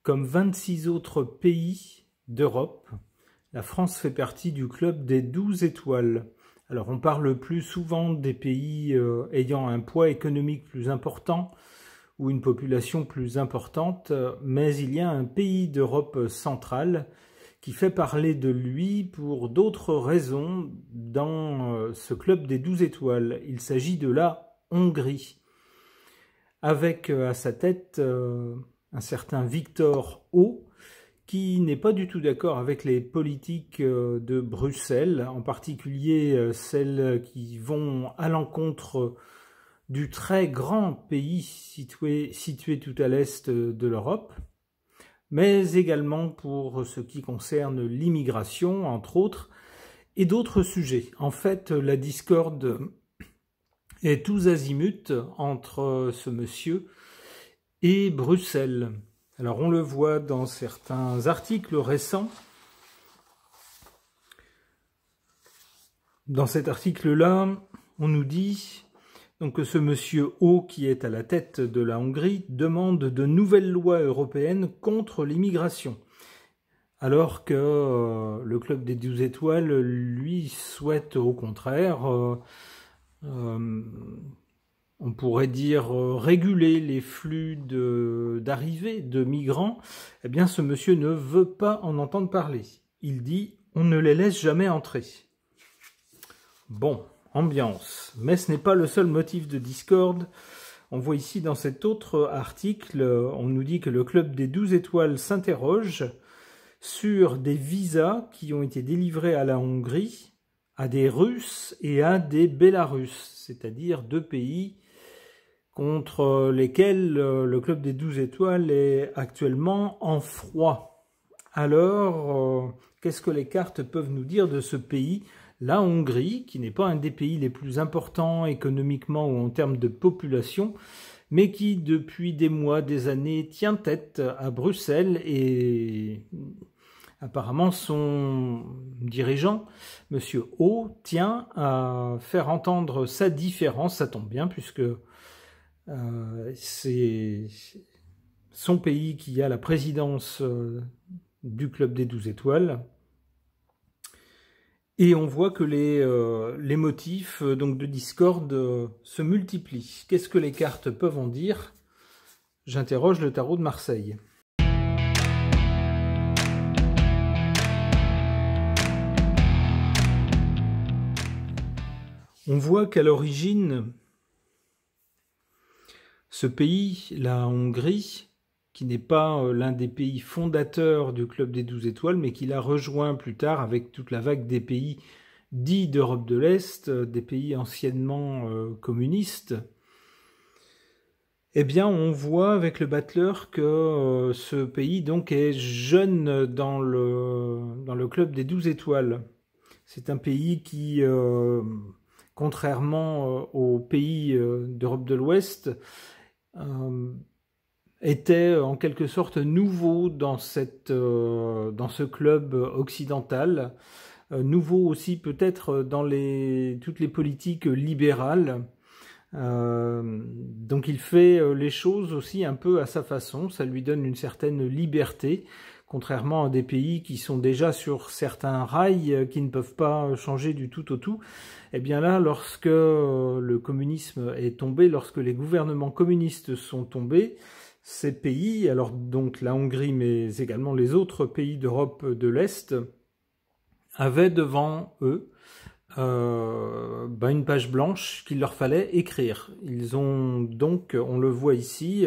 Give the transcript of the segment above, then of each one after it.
Comme 26 autres pays d'Europe, la France fait partie du club des 12 étoiles. Alors on parle plus souvent des pays ayant un poids économique plus important ou une population plus importante, mais il y a un pays d'Europe centrale qui fait parler de lui pour d'autres raisons dans ce club des 12 étoiles. Il s'agit de la Hongrie, avec à sa tête un certain Viktor O, qui n'est pas du tout d'accord avec les politiques de Bruxelles, en particulier celles qui vont à l'encontre du très grand pays situé tout à l'est de l'Europe, mais également pour ce qui concerne l'immigration, entre autres, et d'autres sujets. En fait, la discorde est tous azimuts entre ce monsieur et Bruxelles. Alors on le voit dans certains articles récents. Dans cet article-là, on nous dit donc que ce monsieur O, qui est à la tête de la Hongrie, demande de nouvelles lois européennes contre l'immigration. Alors que le club des 12 étoiles, lui, souhaite au contraire on pourrait dire réguler les flux d'arrivée de migrants. Eh bien, ce monsieur ne veut pas en entendre parler. Il dit « on ne les laisse jamais entrer ». Bon, ambiance. Mais ce n'est pas le seul motif de discorde. On voit ici dans cet autre article, on nous dit que le club des 12 étoiles s'interroge sur des visas qui ont été délivrés à la Hongrie, à des Russes et à des Bélarusses, c'est-à-dire deux pays contre lesquels le club des 12 étoiles est actuellement en froid. Alors, qu'est-ce que les cartes peuvent nous dire de ce pays, la Hongrie, qui n'est pas un des pays les plus importants économiquement ou en termes de population, mais qui, depuis des mois, des années, tient tête à Bruxelles et apparemment son dirigeant, M. O, tient à faire entendre sa différence. Ça tombe bien puisque c'est son pays qui a la présidence du club des 12 étoiles. Et on voit que les motifs donc de discorde se multiplient. Qu'est-ce que les cartes peuvent en dire? J'interroge le tarot de Marseille. On voit qu'à l'origine, ce pays, la Hongrie, qui n'est pas l'un des pays fondateurs du club des 12 étoiles, mais qui l'a rejoint plus tard avec toute la vague des pays dits d'Europe de l'Est, des pays anciennement communistes, eh bien on voit avec le battleur que ce pays donc est jeune dans le club des 12 étoiles. C'est un pays qui, contrairement aux pays d'Europe de l'Ouest, était en quelque sorte nouveau dans ce club occidental, nouveau aussi peut-être dans toutes les politiques libérales. Donc il fait les choses aussi un peu à sa façon, ça lui donne une certaine liberté, contrairement à des pays qui sont déjà sur certains rails, qui ne peuvent pas changer du tout au tout. Eh bien là, lorsque le communisme est tombé, lorsque les gouvernements communistes sont tombés, ces pays, alors donc la Hongrie, mais également les autres pays d'Europe de l'Est, avaient devant eux une page blanche qu'il leur fallait écrire. Ils ont donc, on le voit ici,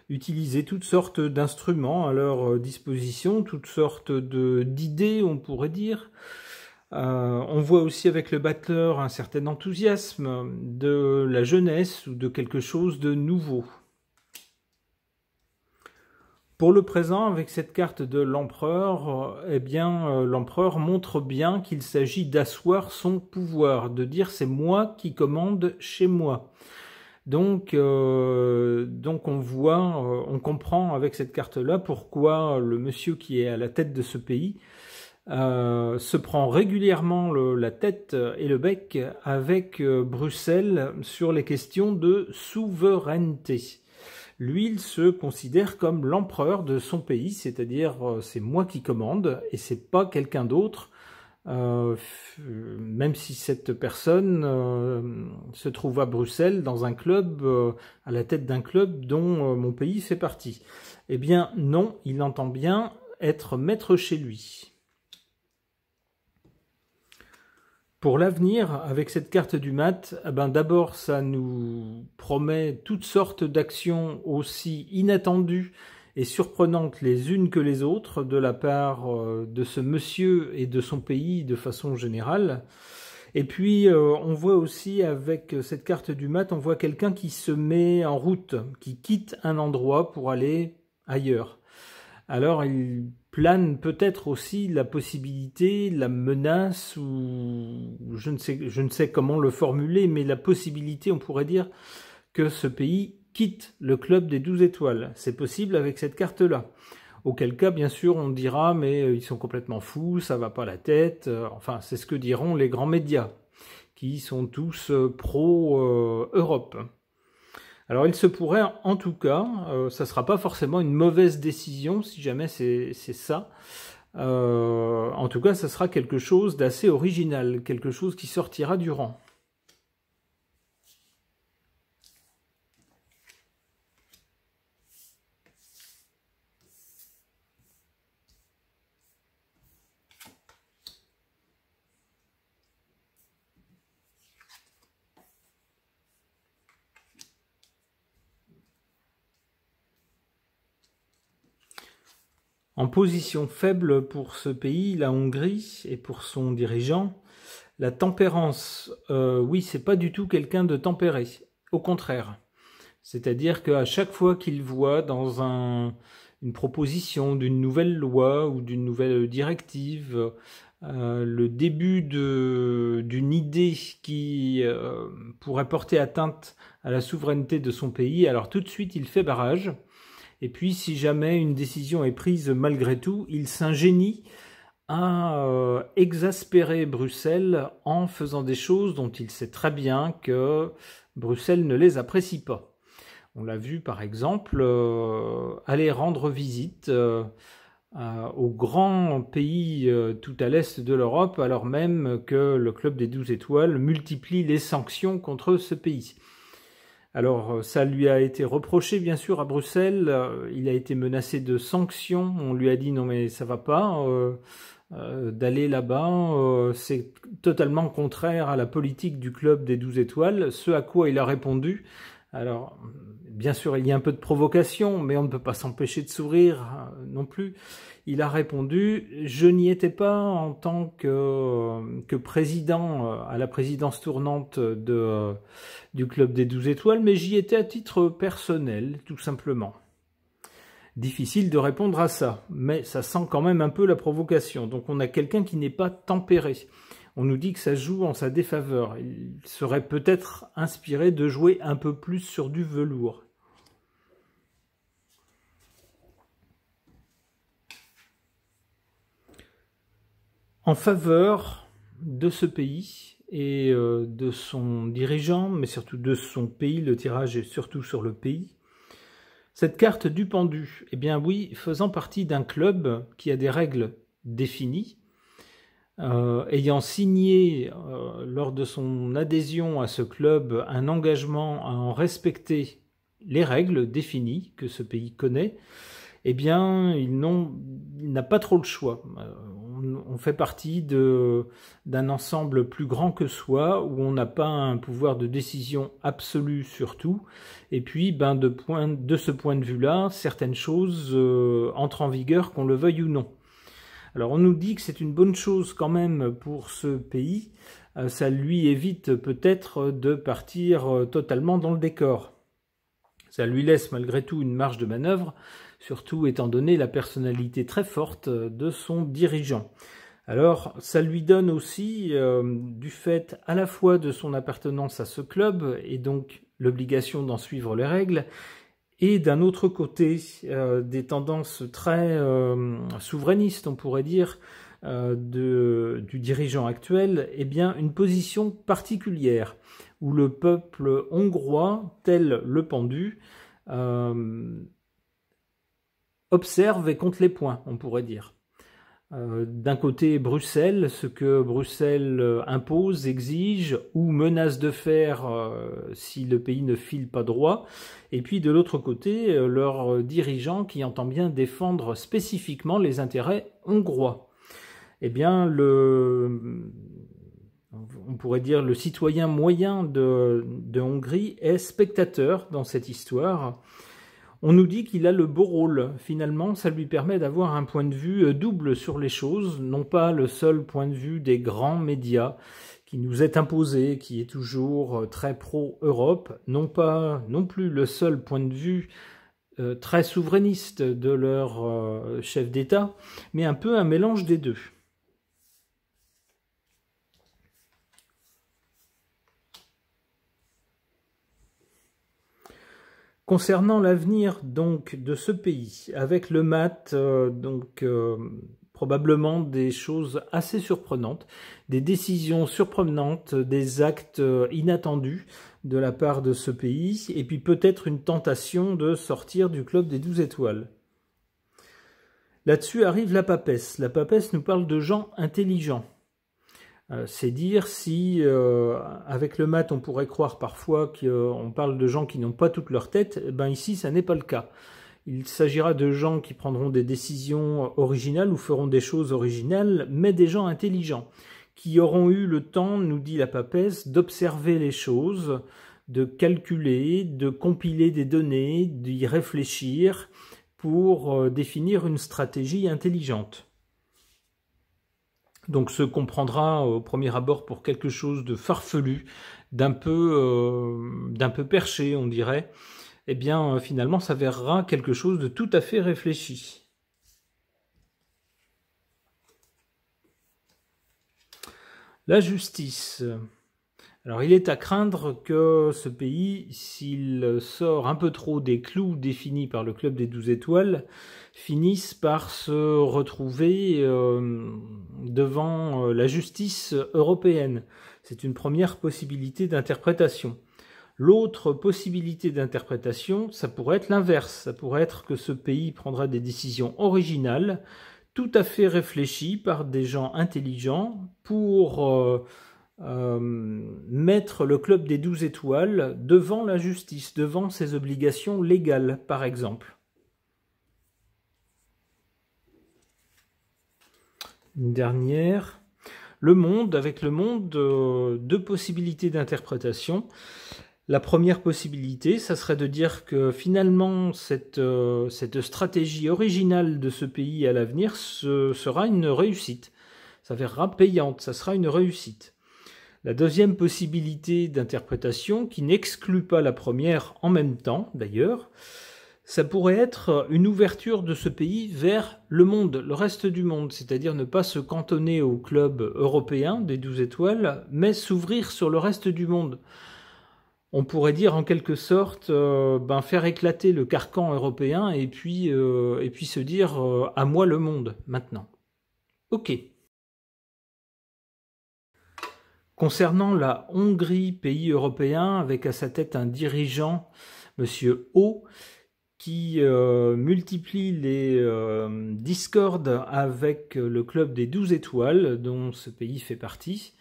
utilisé toutes sortes d'instruments à leur disposition, toutes sortes d'idées, on pourrait dire. On voit aussi avec le battleur un certain enthousiasme de la jeunesse ou de quelque chose de nouveau. Pour le présent, avec cette carte de l'empereur, eh bien, l'empereur montre bien qu'il s'agit d'asseoir son pouvoir, de dire c'est moi qui commande chez moi. Donc on voit, on comprend avec cette carte-là pourquoi le monsieur qui est à la tête de ce pays se prend régulièrement la tête et le bec avec Bruxelles sur les questions de souveraineté. Lui, il se considère comme l'empereur de son pays, c'est-à-dire c'est moi qui commande et c'est pas quelqu'un d'autre. Même si cette personne se trouve à Bruxelles dans un club, à la tête d'un club dont mon pays fait partie. Eh bien non, il entend bien être maître chez lui. Pour l'avenir, avec cette carte du mat, eh ben d'abord ça nous promet toutes sortes d'actions aussi inattendues et surprenantes les unes que les autres de la part de ce monsieur et de son pays de façon générale. Et puis on voit aussi avec cette carte du mat, on voit quelqu'un qui se met en route, qui quitte un endroit pour aller ailleurs. Alors il plane peut-être aussi la possibilité, la menace, ou je ne sais comment le formuler, mais la possibilité, on pourrait dire, que ce pays quitte le club des 12 étoiles. C'est possible avec cette carte-là. Auquel cas, bien sûr, on dira, mais ils sont complètement fous, ça va pas la tête. Enfin, c'est ce que diront les grands médias, qui sont tous pro-Europe. Alors il se pourrait, en tout cas, ça ne sera pas forcément une mauvaise décision, si jamais c'est ça. En tout cas, ça sera quelque chose d'assez original, quelque chose qui sortira du rang. En position faible pour ce pays, la Hongrie, et pour son dirigeant, la tempérance. Oui, c'est pas du tout quelqu'un de tempéré. Au contraire. C'est-à-dire qu'à chaque fois qu'il voit dans une proposition d'une nouvelle loi ou d'une nouvelle directive, le début d'une idée qui pourrait porter atteinte à la souveraineté de son pays, alors tout de suite il fait barrage. Et puis, si jamais une décision est prise malgré tout, il s'ingénie à exaspérer Bruxelles en faisant des choses dont il sait très bien que Bruxelles ne les apprécie pas. On l'a vu par exemple aller rendre visite aux grands pays tout à l'est de l'Europe, alors même que le club des 12 étoiles multiplie les sanctions contre ce pays. Alors, ça lui a été reproché, bien sûr, à Bruxelles. Il a été menacé de sanctions. On lui a dit non, mais ça va pas d'aller là-bas. C'est totalement contraire à la politique du club des 12 étoiles. Ce à quoi il a répondu. Alors, bien sûr, il y a un peu de provocation, mais on ne peut pas s'empêcher de sourire non plus. Il a répondu « Je n'y étais pas en tant que président à la présidence tournante du club des 12 étoiles, mais j'y étais à titre personnel, tout simplement. » Difficile de répondre à ça, mais ça sent quand même un peu la provocation. Donc on a quelqu'un qui n'est pas tempéré. On nous dit que ça joue en sa défaveur. Il serait peut-être inspiré de jouer un peu plus sur du velours. En faveur de ce pays et de son dirigeant, mais surtout de son pays, le tirage est surtout sur le pays. Cette carte du pendu, eh bien oui, faisant partie d'un club qui a des règles définies, ayant signé lors de son adhésion à ce club un engagement à en respecter les règles définies que ce pays connaît, eh bien il n'a pas trop le choix. On fait partie d'un ensemble plus grand que soi, où on n'a pas un pouvoir de décision absolu sur tout. Et puis, de ce point de vue-là, certaines choses entrent en vigueur, qu'on le veuille ou non. Alors, on nous dit que c'est une bonne chose quand même pour ce pays. Ça lui évite peut-être de partir totalement dans le décor. Ça lui laisse malgré tout une marge de manœuvre, surtout étant donné la personnalité très forte de son dirigeant. Alors, ça lui donne aussi, du fait à la fois de son appartenance à ce club, et donc l'obligation d'en suivre les règles, et d'un autre côté, des tendances très souverainistes, on pourrait dire, du dirigeant actuel, eh bien, une position particulière, où le peuple hongrois, tel le pendu, observe et compte les points, on pourrait dire. D'un côté, Bruxelles, ce que Bruxelles impose, exige ou menace de faire si le pays ne file pas droit. Et puis de l'autre côté, leur dirigeant qui entend bien défendre spécifiquement les intérêts hongrois. Eh bien, on pourrait dire le citoyen moyen de Hongrie est spectateur dans cette histoire. On nous dit qu'il a le beau rôle. Finalement, ça lui permet d'avoir un point de vue double sur les choses, non pas le seul point de vue des grands médias qui nous est imposé, qui est toujours très pro-Europe, non plus le seul point de vue très souverainiste de leur chef d'État, mais un peu un mélange des deux. Concernant l'avenir donc de ce pays, avec le MAT, probablement des choses assez surprenantes, des décisions surprenantes, des actes inattendus de la part de ce pays, et puis peut-être une tentation de sortir du club des 12 étoiles. Là-dessus arrive la papesse. La papesse nous parle de gens intelligents. C'est dire si, avec le MAT, on pourrait croire parfois qu'on parle de gens qui n'ont pas toute leur tête, ben ici, ça n'est pas le cas. Il s'agira de gens qui prendront des décisions originales ou feront des choses originales, mais des gens intelligents, qui auront eu le temps, nous dit la papesse, d'observer les choses, de calculer, de compiler des données, d'y réfléchir pour définir une stratégie intelligente. Donc se comprendra au premier abord pour quelque chose de farfelu, d'un peu perché, on dirait. Eh bien, finalement, ça verra quelque chose de tout à fait réfléchi. La justice. Alors, il est à craindre que ce pays, s'il sort un peu trop des clous définis par le club des 12 étoiles, finisse par se retrouver devant la justice européenne. C'est une première possibilité d'interprétation. L'autre possibilité d'interprétation, ça pourrait être l'inverse. Ça pourrait être que ce pays prendra des décisions originales, tout à fait réfléchies par des gens intelligents pour mettre le club des 12 étoiles devant la justice, devant ses obligations légales, par exemple. Une dernière. Le Monde, avec Le Monde, deux possibilités d'interprétation. La première possibilité, ça serait de dire que finalement, cette stratégie originale de ce pays à l'avenir sera une réussite. Ça verra payante, ça sera une réussite. La deuxième possibilité d'interprétation, qui n'exclut pas la première en même temps d'ailleurs, ça pourrait être une ouverture de ce pays vers le monde, le reste du monde, c'est-à-dire ne pas se cantonner au club européen des 12 étoiles, mais s'ouvrir sur le reste du monde. On pourrait dire en quelque sorte faire éclater le carcan européen et puis se dire à moi le monde maintenant. Ok. Concernant la Hongrie, pays européen, avec à sa tête un dirigeant, Monsieur O, qui multiplie les discordes avec le club des 12 étoiles, dont ce pays fait partie,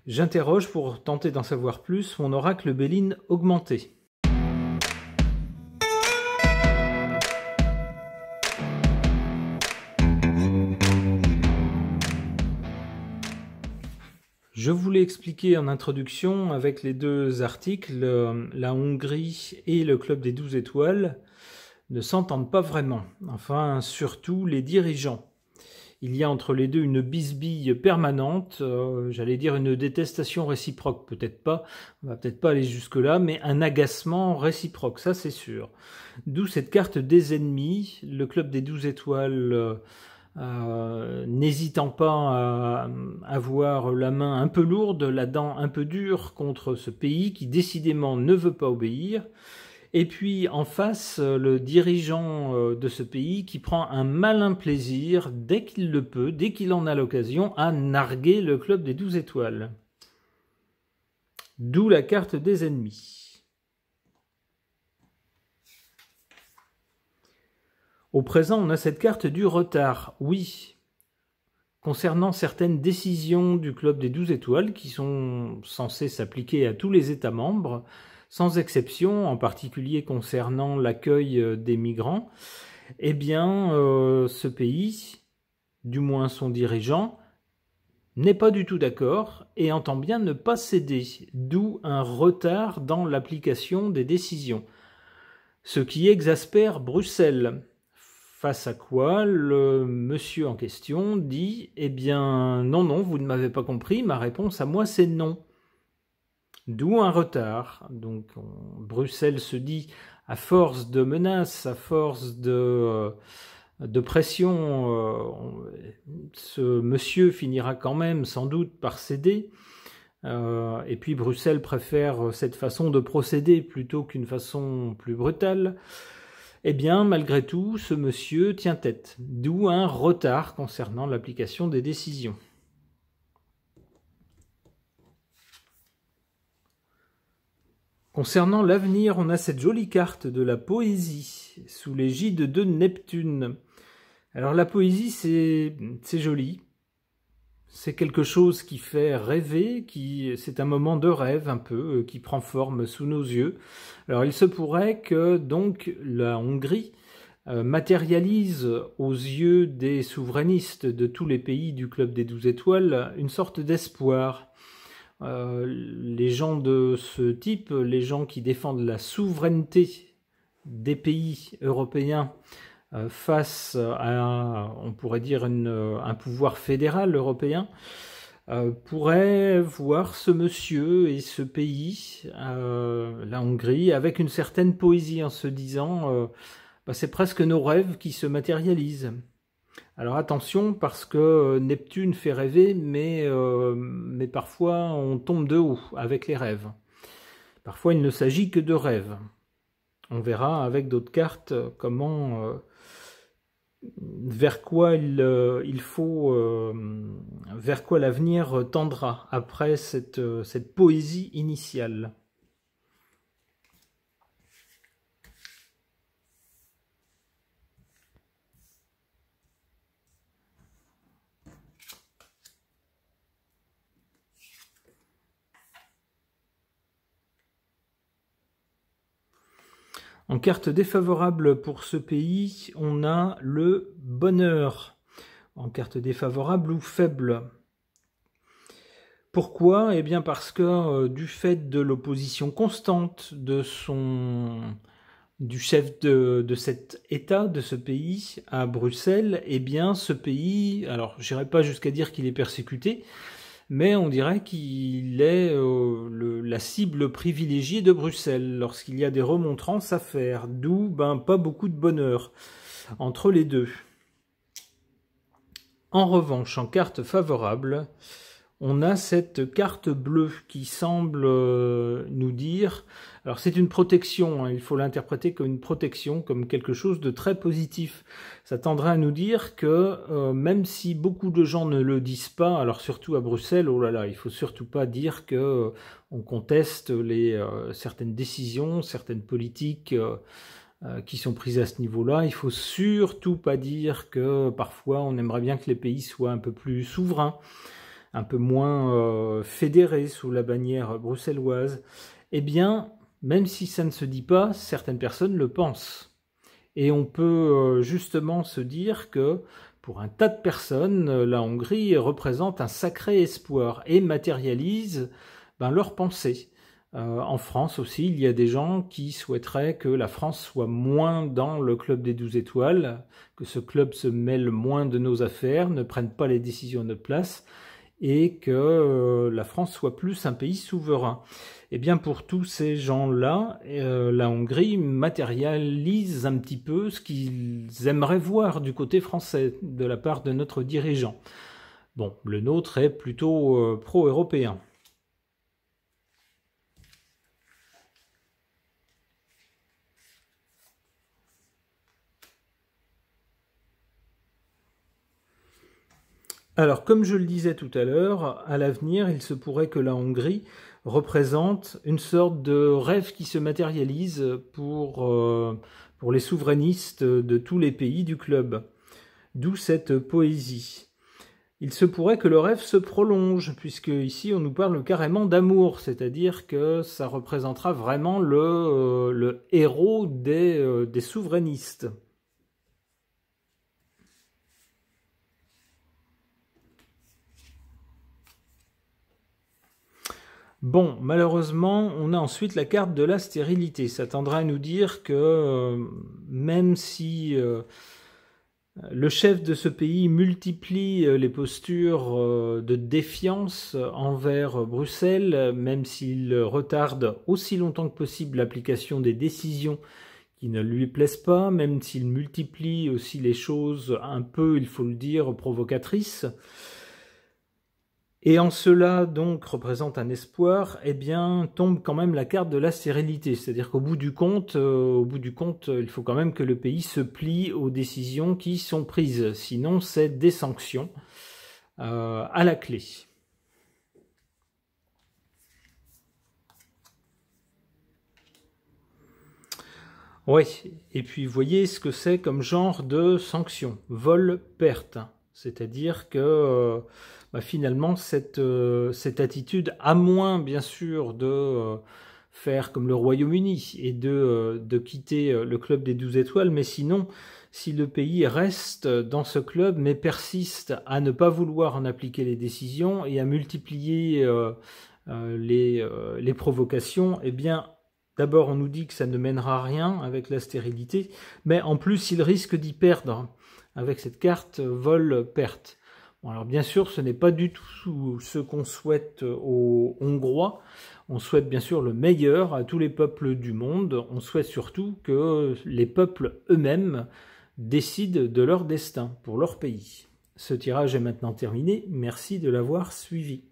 j'interroge pour tenter d'en savoir plus mon oracle Béline augmenté. Je vous l'ai expliqué en introduction avec les deux articles, la Hongrie et le club des 12 étoiles ne s'entendent pas vraiment, enfin surtout les dirigeants. Il y a entre les deux une bisbille permanente, j'allais dire une détestation réciproque, peut-être pas, on va peut-être pas aller jusque-là, mais un agacement réciproque, ça c'est sûr. D'où cette carte des ennemis, le club des 12 étoiles n'hésitant pas à avoir la main un peu lourde, la dent un peu dure contre ce pays qui décidément ne veut pas obéir. Et puis en face, le dirigeant de ce pays qui prend un malin plaisir, dès qu'il le peut, dès qu'il en a l'occasion, à narguer le club des 12 étoiles. D'où la carte des ennemis. Au présent, on a cette carte du retard. Oui, concernant certaines décisions du club des 12 étoiles qui sont censées s'appliquer à tous les États membres, sans exception, en particulier concernant l'accueil des migrants, eh bien, ce pays, du moins son dirigeant, n'est pas du tout d'accord et entend bien ne pas céder, d'où un retard dans l'application des décisions. Ce qui exaspère Bruxelles. Face à quoi le monsieur en question dit « Eh bien, non, non, vous ne m'avez pas compris, ma réponse à moi c'est non ». D'où un retard. Donc Bruxelles se dit, à force de menaces, à force de pression, ce monsieur finira quand même sans doute par céder. Et puis Bruxelles préfère cette façon de procéder plutôt qu'une façon plus brutale. Eh bien, malgré tout, ce monsieur tient tête, d'où un retard concernant l'application des décisions. Concernant l'avenir, on a cette jolie carte de la poésie, sous l'égide de Neptune. Alors la poésie, c'est joli, c'est quelque chose qui fait rêver, c'est un moment de rêve un peu, qui prend forme sous nos yeux. Alors il se pourrait que donc la Hongrie matérialise aux yeux des souverainistes de tous les pays du Club des 12 étoiles une sorte d'espoir. Les gens de ce type, les gens qui défendent la souveraineté des pays européens face à, on pourrait dire, un pouvoir fédéral européen, pourrait voir ce monsieur et ce pays, la Hongrie, avec une certaine poésie en se disant c'est presque nos rêves qui se matérialisent. Alors attention, parce que Neptune fait rêver, mais parfois on tombe de haut avec les rêves. Parfois il ne s'agit que de rêves. On verra avec d'autres cartes comment, vers quoi vers quoi l'avenir tendra après cette poésie initiale. En carte défavorable pour ce pays, on a le bonheur. En carte défavorable ou faible. Pourquoi? Eh bien parce que du fait de l'opposition constante du chef de cet État, de ce pays, à Bruxelles, eh bien ce pays, alors je n'irai pas jusqu'à dire qu'il est persécuté, mais on dirait qu'il est la cible privilégiée de Bruxelles lorsqu'il y a des remontrances à faire, d'où pas beaucoup de bonheur entre les deux. En revanche, en carte favorable, on a cette carte bleue qui semble nous dire, alors c'est une protection, hein, il faut l'interpréter comme une protection, comme quelque chose de très positif. Ça tendrait à nous dire que même si beaucoup de gens ne le disent pas, alors surtout à Bruxelles, oh là là, il faut surtout pas dire que on conteste certaines décisions, certaines politiques qui sont prises à ce niveau-là. Il faut surtout pas dire que parfois on aimerait bien que les pays soient un peu plus souverains, un peu moins fédérés sous la bannière bruxelloise. Eh bien, même si ça ne se dit pas, certaines personnes le pensent. Et on peut justement se dire que pour un tas de personnes, la Hongrie représente un sacré espoir et matérialise leurs pensées. En France aussi, il y a des gens qui souhaiteraient que la France soit moins dans le club des 12 étoiles, que ce club se mêle moins de nos affaires, ne prenne pas les décisions à notre place, et que la France soit plus un pays souverain. Eh bien pour tous ces gens-là, la Hongrie matérialise un petit peu ce qu'ils aimeraient voir du côté français, de la part de notre dirigeant. Bon, le nôtre est plutôt pro-européen. Alors, comme je le disais tout à l'heure, à l'avenir, il se pourrait que la Hongrie représente une sorte de rêve qui se matérialise pour les souverainistes de tous les pays du club. D'où cette poésie. Il se pourrait que le rêve se prolonge, puisque ici on nous parle carrément d'amour, c'est-à-dire que ça représentera vraiment le héros des souverainistes. Bon, malheureusement, on a ensuite la carte de la stérilité. Ça tendra à nous dire que même si le chef de ce pays multiplie les postures de défiance envers Bruxelles, même s'il retarde aussi longtemps que possible l'application des décisions qui ne lui plaisent pas, même s'il multiplie aussi les choses un peu, il faut le dire, provocatrices, et en cela, donc, représente un espoir, eh bien, tombe quand même la carte de la sérénité. C'est-à-dire qu'au bout du compte, il faut quand même que le pays se plie aux décisions qui sont prises. Sinon, c'est des sanctions à la clé. Oui, et puis voyez ce que c'est comme genre de sanction. Vol-perte. C'est-à-dire que finalement, cette attitude, à moins bien sûr de faire comme le Royaume-Uni et de quitter le club des 12 étoiles, mais sinon, si le pays reste dans ce club, mais persiste à ne pas vouloir en appliquer les décisions et à multiplier les provocations, eh bien, d'abord on nous dit que ça ne mènera à rien avec la stérilité, mais en plus il risque d'y perdre avec cette carte vol-perte. Bon, alors bien sûr, ce n'est pas du tout ce qu'on souhaite aux Hongrois. On souhaite bien sûr le meilleur à tous les peuples du monde. On souhaite surtout que les peuples eux-mêmes décident de leur destin pour leur pays. Ce tirage est maintenant terminé. Merci de l'avoir suivi.